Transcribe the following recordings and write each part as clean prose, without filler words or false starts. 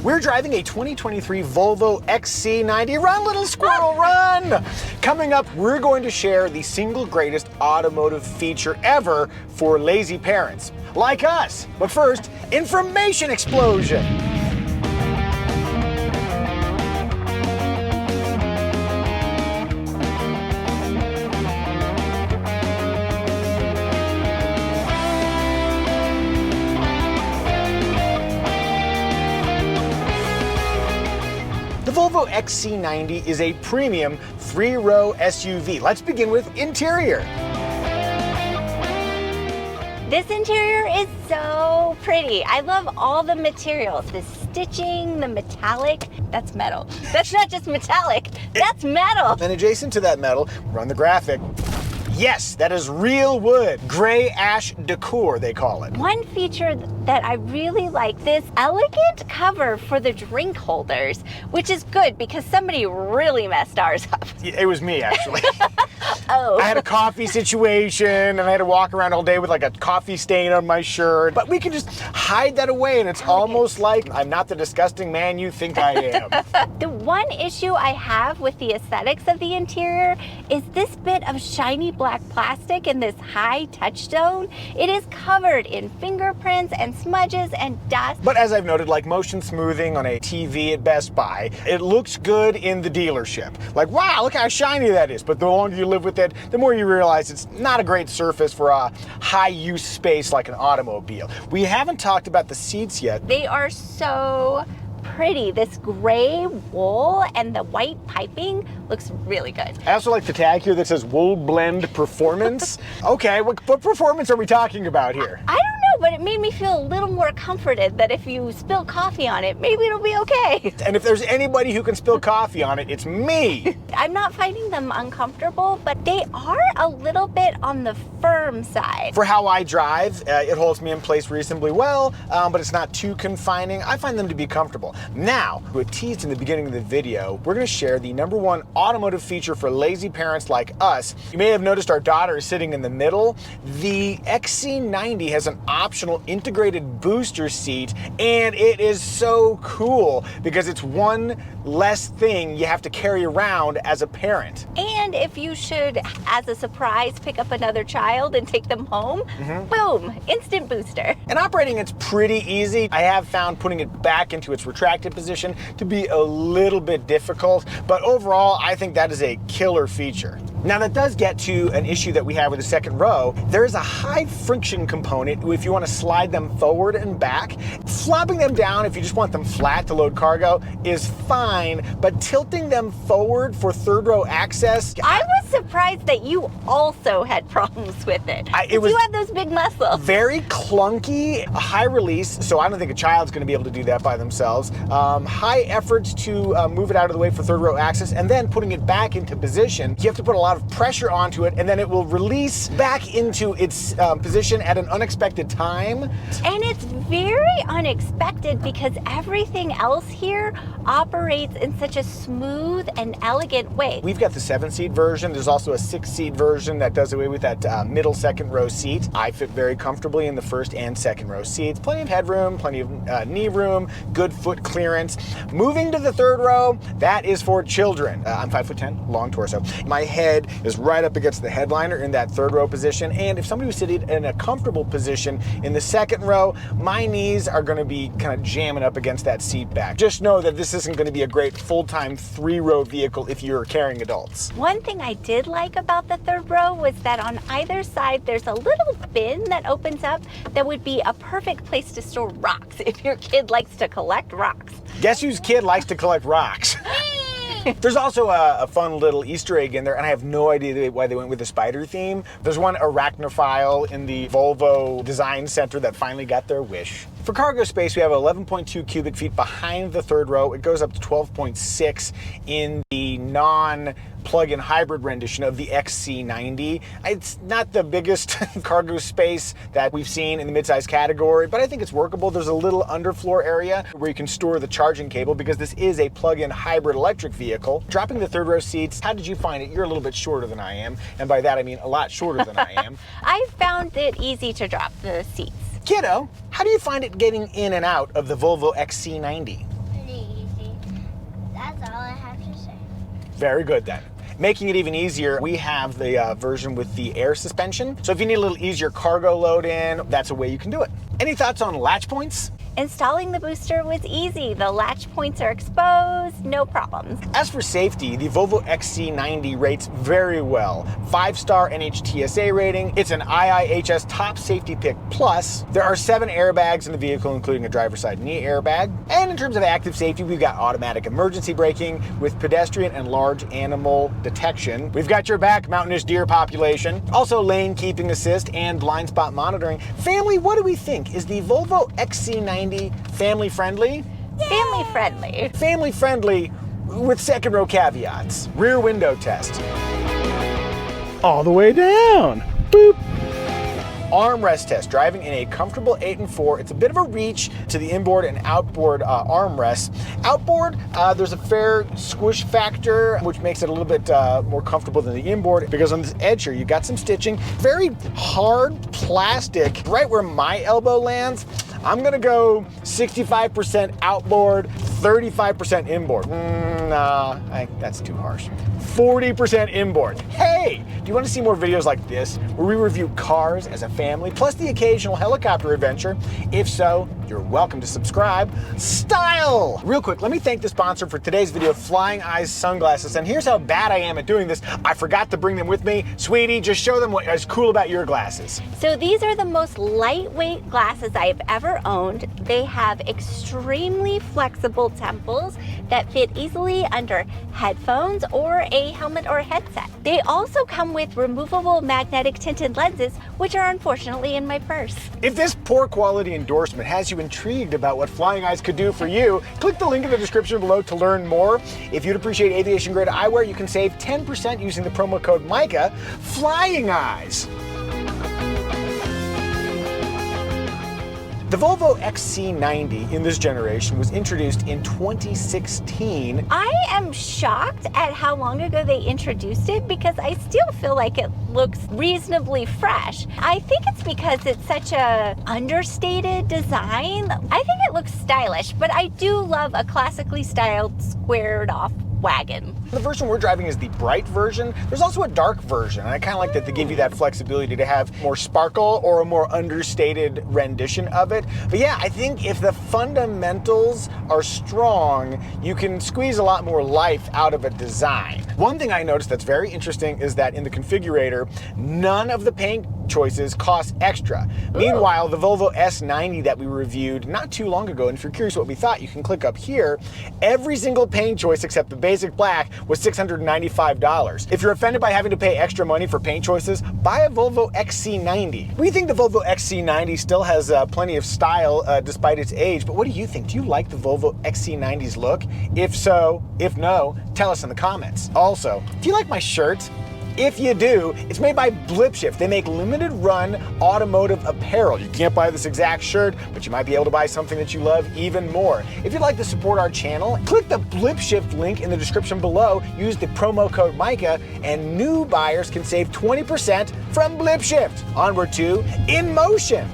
We're driving a 2023 Volvo XC90. Run, little squirrel, run! Coming up, we're going to share the single greatest automotive feature ever for lazy parents, like us. But first, information explosion. The Volvo XC90 is a premium three-row SUV. Let's begin with interior. This interior is so pretty. I love all the materials, the stitching, the metallic. That's metal. That's not just metallic, that's metal. And adjacent to that metal, run the graphic. Yes, that is real wood. Gray ash decor, they call it. One feature that I really like, this elegant cover for the drink holders, which is good because somebody really messed ours up. It was me, actually. Oh. I had a coffee situation and I had to walk around all day with like a coffee stain on my shirt. But we can just hide that away and it's almost like I'm not the disgusting man you think I am. The one issue I have with the aesthetics of the interior is this bit of shiny black plastic in this high touch zone. It is covered in fingerprints and smudges and dust. But as I've noted, like motion smoothing on a TV at Best Buy, it looks good in the dealership. Like, wow, look how shiny that is. But the longer you live with it, the more you realize it's not a great surface for a high use space like an automobile. We haven't talked about the seats yet. They are so pretty. This gray wool and the white piping looks really good. I also like the tag here that says Wool Blend Performance. Okay, what performance are we talking about here? I don't know, but it made me feel a little more comforted that if you spill coffee on it, maybe it'll be okay. And if there's anybody who can spill coffee on it, it's me. I'm not finding them uncomfortable, but they are a little bit on the firm side. For how I drive, it holds me in place reasonably well, but it's not too confining. I find them to be comfortable. Now, we teased in the beginning of the video, we're going to share the #1 automotive feature for lazy parents like us. You may have noticed our daughter is sitting in the middle. The XC90 has an optional integrated booster seat, and it is so cool because it's one less thing you have to carry around as a parent. And if you should, as a surprise, pick up another child and take them home, boom, instant booster. And operating it's pretty easy. I have found putting it back into its retracted position to be a little bit difficult, but overall I think that is a killer feature. Now that does get to an issue that we have with the second row. There is a high friction component if you want to slide them forward and back. Flopping them down if you just want them flat to load cargo is fine, but tilting them forward for third row access. I was surprised that you also had problems with it. You have those big muscles. Very clunky, high release, so I don't think a child's going to be able to do that by themselves. High efforts to move it out of the way for third row access, and then putting it back into position. You have to put a lot of pressure onto it, and then it will release back into its position at an unexpected time. And it's very unexpected because everything else here operates in such a smooth and elegant way. We've got the 7-seat version. There's also a 6-seat version that does away with that middle second row seat. I fit very comfortably in the first and second row seats. Plenty of headroom, plenty of knee room, good foot clearance. Moving to the third row, that is for children. I'm 5'10", long torso. My head is right up against the headliner in that third row position, and if somebody was sitting in a comfortable position in the second row, my knees are going to be kind of jamming up against that seat back. Just know that this isn't going to be a great full-time 3-row vehicle if you're carrying adults. One thing I did like about the third row was that on either side there's a little bin that opens up that would be a perfect place to store rocks if your kid likes to collect rocks. Guess whose kid likes to collect rocks? There's also a fun little Easter egg in there, and I have no idea why they went with the spider theme. There's one arachnophile in the Volvo Design Center that finally got their wish. For cargo space, we have 11.2 cubic feet behind the third row. It goes up to 12.6 in the non-plug-in hybrid rendition of the XC90. It's not the biggest cargo space that we've seen in the midsize category, but I think it's workable. There's a little underfloor area where you can store the charging cable because this is a plug-in hybrid electric vehicle. Dropping the third row seats, how did you find it? You're a little bit shorter than I am, and by that I mean a lot shorter than I am. I found it easy to drop the seats. Kiddo, how do you find it getting in and out of the Volvo XC90? Very good then. Making it even easier, we have the version with the air suspension. So if you need a little easier cargo load in, that's a way you can do it. Any thoughts on latch points? Installing the booster was easy. The latch points are exposed, no problems. As for safety, the Volvo XC90 rates very well. 5-star NHTSA rating. It's an IIHS Top Safety Pick Plus. There are 7 airbags in the vehicle, including a driver's side knee airbag. And in terms of active safety, we've got automatic emergency braking with pedestrian and large animal detection. We've got your back, mountainous deer population. Also lane keeping assist and blind spot monitoring. Family, what do we think? Is the Volvo XC90 family friendly? Family friendly. Family friendly with second row caveats. Rear window test. All the way down. Boop. Armrest test, driving in a comfortable 8 and 4. It's a bit of a reach to the inboard and outboard armrests. Outboard, there's a fair squish factor, which makes it a little bit more comfortable than the inboard, because on this edge here, you've got some stitching. Very hard plastic, right where my elbow lands. I'm gonna go 65% outboard, 35% inboard. Nah, that's too harsh. 40% inboard. Hey, do you want to see more videos like this where we review cars as a family, plus the occasional helicopter adventure? If so, you're welcome to subscribe. Style! Real quick, let me thank the sponsor for today's video, Flying Eyes Sunglasses. And here's how bad I am at doing this. I forgot to bring them with me. Sweetie, just show them what is cool about your glasses. So these are the most lightweight glasses I've ever owned. They have extremely flexible temples that fit easily under headphones or a helmet or headset. They also come with removable magnetic tinted lenses, which are unfortunately in my purse. If this poor quality endorsement has you intrigued about what Flying Eyes could do for you, click the link in the description below to learn more. If you'd appreciate aviation grade eyewear, you can save 10% using the promo code Micah. Flying Eyes. The Volvo XC90 in this generation was introduced in 2016. I am shocked at how long ago they introduced it, because I still feel like it looks reasonably fresh. I think it's because it's such a understated design. I think it looks stylish, but I do love a classically styled squared off wagon. The version we're driving is the bright version. There's also a dark version, and I kind of like that they give you that flexibility to have more sparkle or a more understated rendition of it. But yeah, I think if the fundamentals are strong, you can squeeze a lot more life out of a design. One thing I noticed that's very interesting is that in the configurator, none of the paint choices cost extra. Ooh. Meanwhile, the Volvo S90 that we reviewed not too long ago, and if you're curious what we thought, you can click up here. Every single paint choice except the basic black was $695. If you're offended by having to pay extra money for paint choices, buy a Volvo XC90. We think the Volvo XC90 still has plenty of style despite its age, but what do you think? Do you like the Volvo XC90's look? If so, if no, tell us in the comments. Also, do you like my shirt? If you do, it's made by Blipshift. They make limited run automotive apparel. You can't buy this exact shirt, but you might be able to buy something that you love even more. If you'd like to support our channel, click the Blipshift link in the description below, use the promo code Micah, and new buyers can save 20% from Blipshift. Onward to In Motion.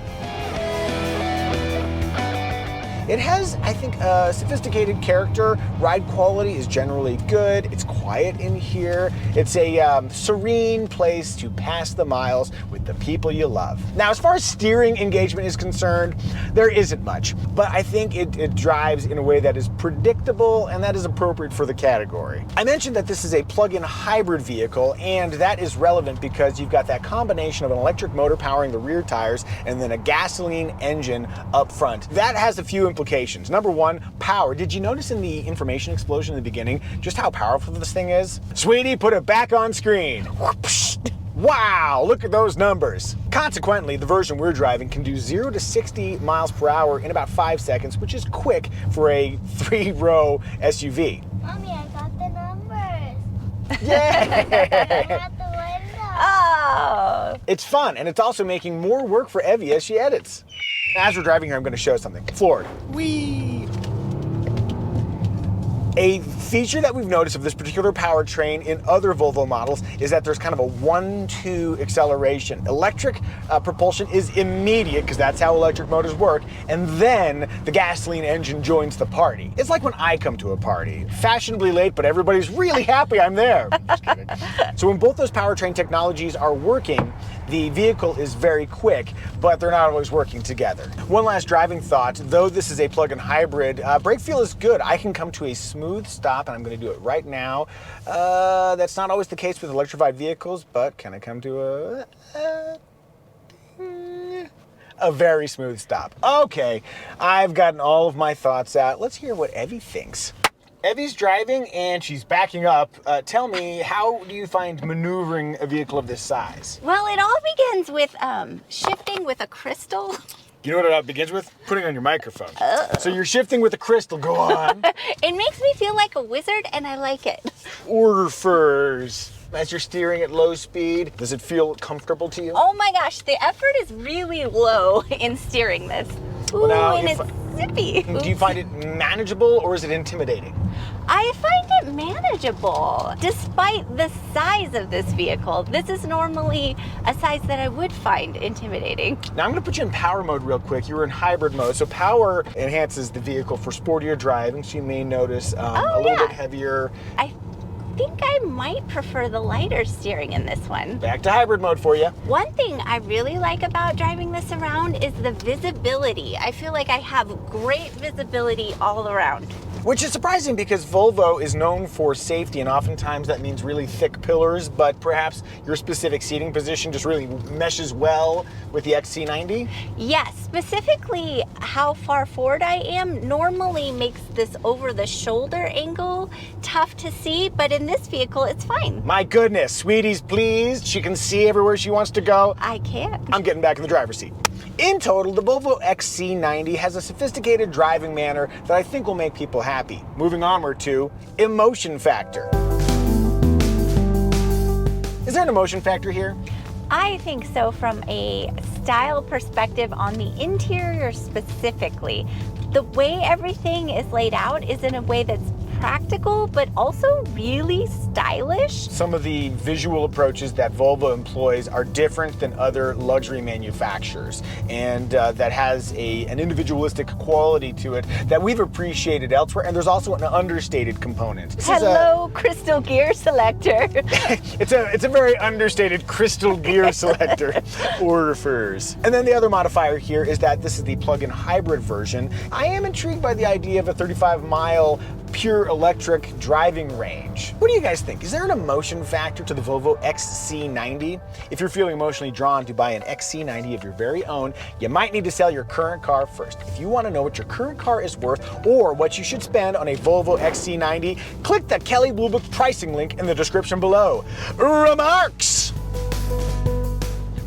It has, I think, a sophisticated character. Ride quality is generally good. It's quiet in here. It's a serene place to pass the miles with the people you love. Now, as far as steering engagement is concerned, there isn't much, but I think it drives in a way that is predictable, and that is appropriate for the category. I mentioned that this is a plug-in hybrid vehicle, and that is relevant because you've got that combination of an electric motor powering the rear tires and then a gasoline engine up front. That has a few implications. Number one, power. Did you notice in the information explosion in the beginning just how powerful this thing is? Sweetie, put it back on screen. Wow, look at those numbers. Consequently, the version we're driving can do 0 to 60 miles per hour in about 5 seconds, which is quick for a 3-row SUV. Mommy, I got the numbers. Yeah. I got the window. Oh! It's fun, and it's also making more work for Evie as she edits. As we're driving here, I'm going to show something. Floored. Whee! A feature that we've noticed of this particular powertrain in other Volvo models is that there's kind of a 1-2 acceleration. Electric propulsion is immediate, because that's how electric motors work, and then the gasoline engine joins the party. It's like when I come to a party. Fashionably late, but everybody's really happy I'm there. Just kidding. So when both those powertrain technologies are working, the vehicle is very quick, but they're not always working together. One last driving thought, though this is a plug-in hybrid, brake feel is good. I can come to a smooth stop, and I'm going to do it right now. That's not always the case with electrified vehicles, but can I come to a very smooth stop? Okay, I've gotten all of my thoughts out. Let's hear what Evie thinks. Evie's driving and she's backing up. Tell me, how do you find maneuvering a vehicle of this size? Well, it all begins with shifting with a crystal. You know what it begins with? Putting on your microphone. So you're shifting with a crystal, go on. It makes me feel like a wizard, and I like it. Order furs. As you're steering at low speed, does it feel comfortable to you? Oh my gosh, the effort is really low in steering this. Ooh, now, and it's zippy. Do you find it manageable, or is it intimidating? I find it manageable, despite the size of this vehicle. This is normally a size that I would find intimidating. Now I'm gonna put you in power mode real quick. You were in hybrid mode, so power enhances the vehicle for sportier driving, so you may notice a little bit heavier. I think I might prefer the lighter steering in this one. Back to hybrid mode for you. One thing I really like about driving this around is the visibility. I feel like I have great visibility all around. Which is surprising, because Volvo is known for safety, and oftentimes that means really thick pillars, but perhaps your specific seating position just really meshes well with the XC90? Yes, specifically how far forward I am normally makes this over the shoulder angle tough to see, but in this vehicle it's fine. My goodness, sweeties, please. She can see everywhere she wants to go. I can. I'm getting back in the driver's seat. In total, the Volvo XC90 has a sophisticated driving manner that I think will make people happy. Moving onward to emotion factor. Is there an emotion factor here? I think so, from a style perspective on the interior specifically. The way everything is laid out is in a way that's practical, but also really stylish. Some of the visual approaches that Volvo employs are different than other luxury manufacturers, and that has an individualistic quality to it that we've appreciated elsewhere, and there's also an understated component. Hello, crystal gear selector. It's a very understated crystal gear selector, or furs. And then the other modifier here is that this is the plug-in hybrid version. I am intrigued by the idea of a 35-mile pure electric driving range. What do you guys think? Is there an emotion factor to the Volvo XC90? If you're feeling emotionally drawn to buy an XC90 of your very own, you might need to sell your current car first. If you want to know what your current car is worth, or what you should spend on a Volvo XC90, click the Kelley Blue Book pricing link in the description below. Remarks!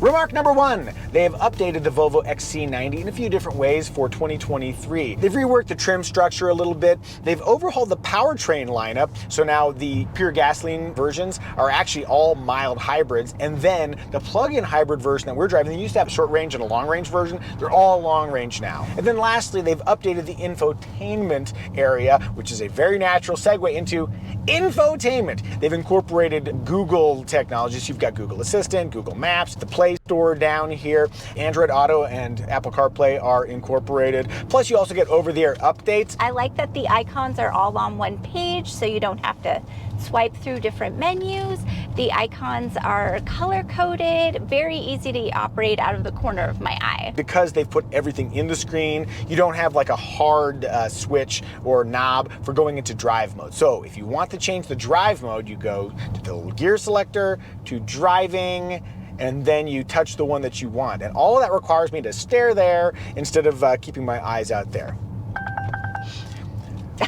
Remark number one, they have updated the Volvo XC90 in a few different ways for 2023. They've reworked the trim structure a little bit. They've overhauled the powertrain lineup, so now the pure gasoline versions are actually all mild hybrids, and then the plug-in hybrid version that we're driving, they used to have a short range and a long range version, they're all long range now. And then lastly, they've updated the infotainment area, which is a very natural segue into infotainment. They've incorporated Google technologies. You've got Google Assistant, Google Maps, the Play Store down here. Android Auto and Apple CarPlay are incorporated. Plus, you also get over-the-air updates. I like that the icons are all on one page, so you don't have to swipe through different menus. The icons are color-coded, very easy to operate out of the corner of my eye. Because they've put everything in the screen, you don't have like a hard switch or knob for going into drive mode. So if you want to change the drive mode, you go to the little gear selector, to driving, and then you touch the one that you want. And all of that requires me to stare there instead of keeping my eyes out there.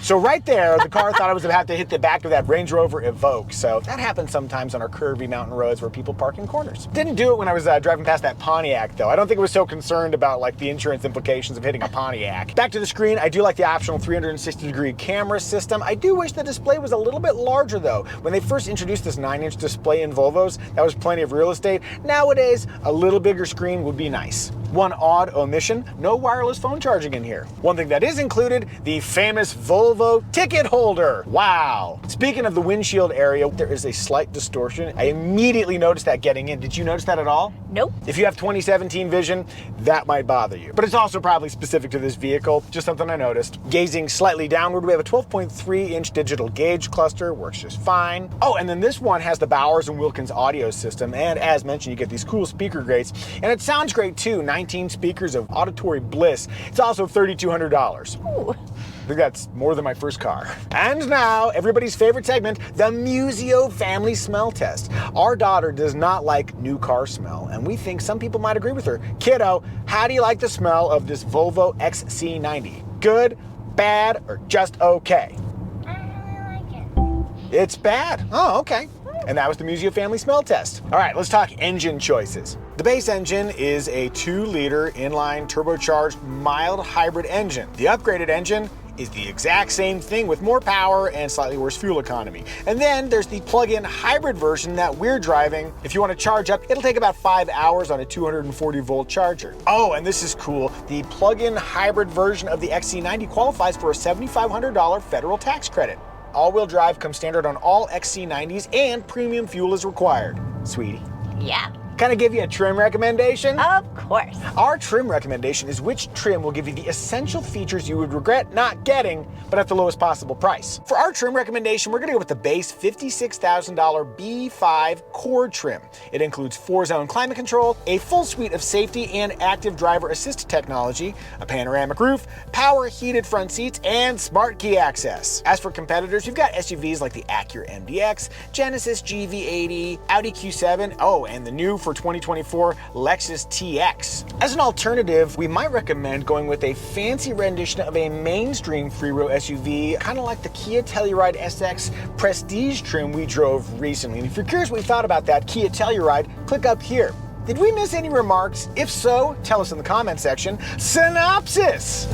So right there, the car thought I was about to hit the back of that Range Rover Evoque. So that happens sometimes on our curvy mountain roads where people park in corners. Didn't do it when I was driving past that Pontiac, though. I don't think it was so concerned about like the insurance implications of hitting a Pontiac. Back to the screen, I do like the optional 360-degree camera system. I do wish the display was a little bit larger, though. When they first introduced this 9-inch display in Volvos, that was plenty of real estate. Nowadays, a little bigger screen would be nice. One odd omission, no wireless phone charging in here. One thing that is included, the famous Volvo ticket holder. Wow. Speaking of the windshield area, there is a slight distortion. I immediately noticed that getting in. Did you notice that at all? Nope. If you have 2017 vision, that might bother you. But it's also probably specific to this vehicle, just something I noticed. Gazing slightly downward, we have a 12.3-inch digital gauge cluster, works just fine. Oh, and then this one has the Bowers & Wilkins audio system, and as mentioned, you get these cool speaker grates, and it sounds great too, 19 speakers of auditory bliss. It's also $3,200. Ooh. I think that's more than my first car. And now, everybody's favorite segment, the Muzio family smell test. Our daughter does not like new car smell, and we think some people might agree with her. Kiddo, how do you like the smell of this Volvo XC90? Good, bad, or just okay? I don't really like it. It's bad. Oh, okay. And that was the Muzio family smell test. All right, let's talk engine choices. The base engine is a 2-liter inline turbocharged mild hybrid engine. The upgraded engine is the exact same thing with more power and slightly worse fuel economy. And then there's the plug-in hybrid version that we're driving. If you want to charge up, it'll take about 5 hours on a 240-volt charger. Oh, and this is cool. The plug-in hybrid version of the XC90 qualifies for a $7,500 federal tax credit. All-wheel drive comes standard on all XC90s and premium fuel is required. Sweetie. Yeah. Can I give you a trim recommendation? Of course. Our trim recommendation is which trim will give you the essential features you would regret not getting, but at the lowest possible price. For our trim recommendation, we're gonna go with the base $56,000 B5 Core trim. It includes 4-zone climate control, a full suite of safety and active driver assist technology, a panoramic roof, power heated front seats, and smart key access. As for competitors, you've got SUVs like the Acura MDX, Genesis GV80, Audi Q7, oh, and the new for 2024 Lexus TX. As an alternative, we might recommend going with a fancy rendition of a mainstream three-row SUV, kind of like the Kia Telluride SX Prestige trim we drove recently. And if you're curious what we thought about that Kia Telluride, click up here. Did we miss any remarks? If so, tell us in the comment section. Synopsis!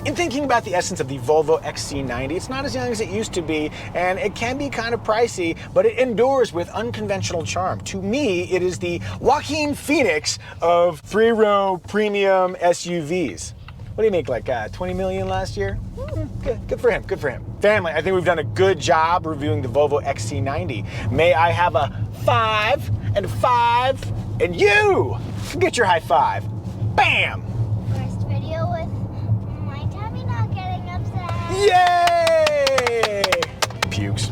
In thinking about the essence of the Volvo XC90, it's not as young as it used to be, and it can be kind of pricey, but it endures with unconventional charm. To me, it is the Joaquin Phoenix of three-row premium SUVs. What do you make, like 20 million last year? Good for him, good for him. Family, I think we've done a good job reviewing the Volvo XC90. May I have a 5 and a 5, and you can get your high five. Bam! First video with my tummy not getting upset. Yay! Pukes.